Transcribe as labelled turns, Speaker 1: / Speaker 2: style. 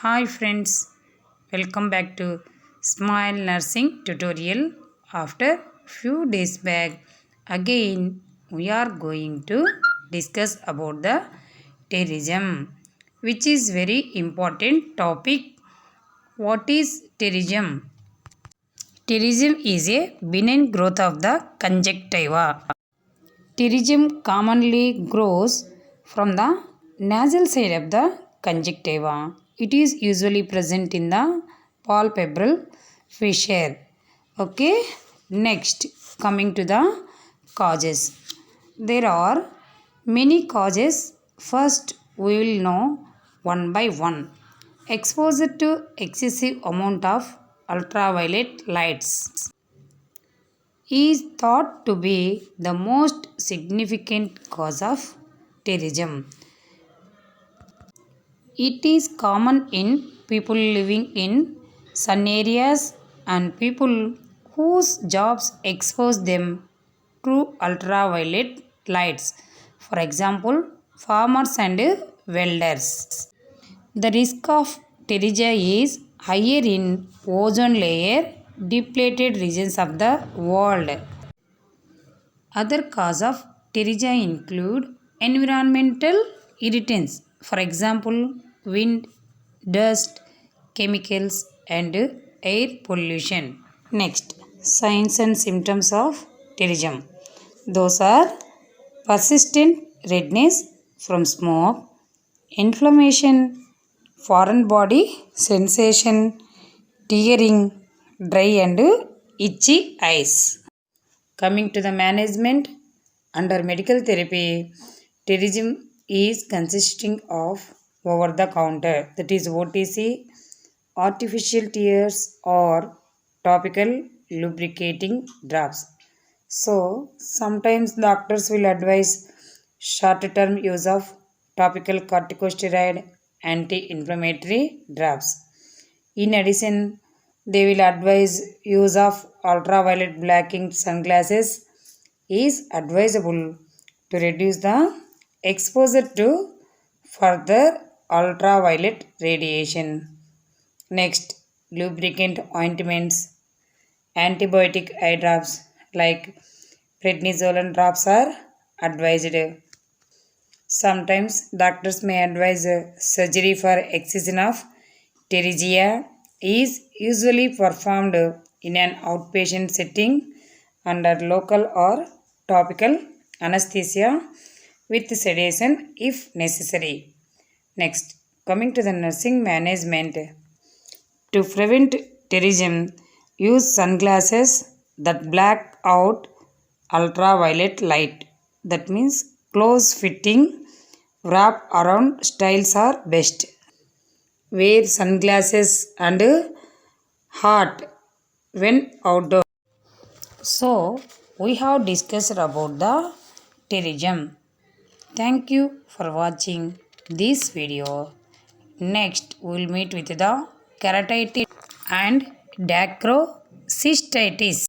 Speaker 1: Hi friends, welcome back to Smile Nursing tutorial. After few days back, again we are going to discuss about the terisym, which is very important topic. What is terisym? Terisym is a benign growth of the conjunctiva. Pterisym commonly grows from the nasal side of the conjunctiva. It is usually present in the palpebral fissure. Okay. Next, coming to the causes. There are many causes. First, we will know one by one. Exposure to excessive amount of ultraviolet lights is thought to be the most significant cause of pterisym. It is common in people living in sun areas and people whose jobs expose them to ultraviolet lights. For example, farmers and welders. The risk of pterygia is higher in ozone layer depleted regions of the world. Other causes of pterygia include environmental irritants, for example, wind, dust, chemicals, and air pollution. Next, signs and symptoms of pterygium. Those are persistent redness from smoke, inflammation, foreign body sensation, tearing, dry and itchy eyes. Coming to the management, under medical therapy, pterisym is consisting of over-the-counter, that is OTC, artificial tears or topical lubricating drops. So, sometimes doctors will advise short-term use of topical corticosteroid anti-inflammatory drops. In addition, they will advise use of ultraviolet blocking sunglasses is advisable to reduce the exposure to further ultraviolet radiation. Next, lubricant ointments, antibiotic eye drops like prednisolone drops are advised. Sometimes doctors may advise surgery for excision of pterygia is usually performed in an outpatient setting under local or topical anesthesia with sedation if necessary. Next, coming to the nursing management. To prevent pterisym, use sunglasses that black out ultraviolet light. That means close fitting wrap around styles are best. Wear sunglasses and hat when outdoor. So, we have discussed about the pterisym. Thank you for watching this video. Next, we will meet with the keratitis and dacrocystitis.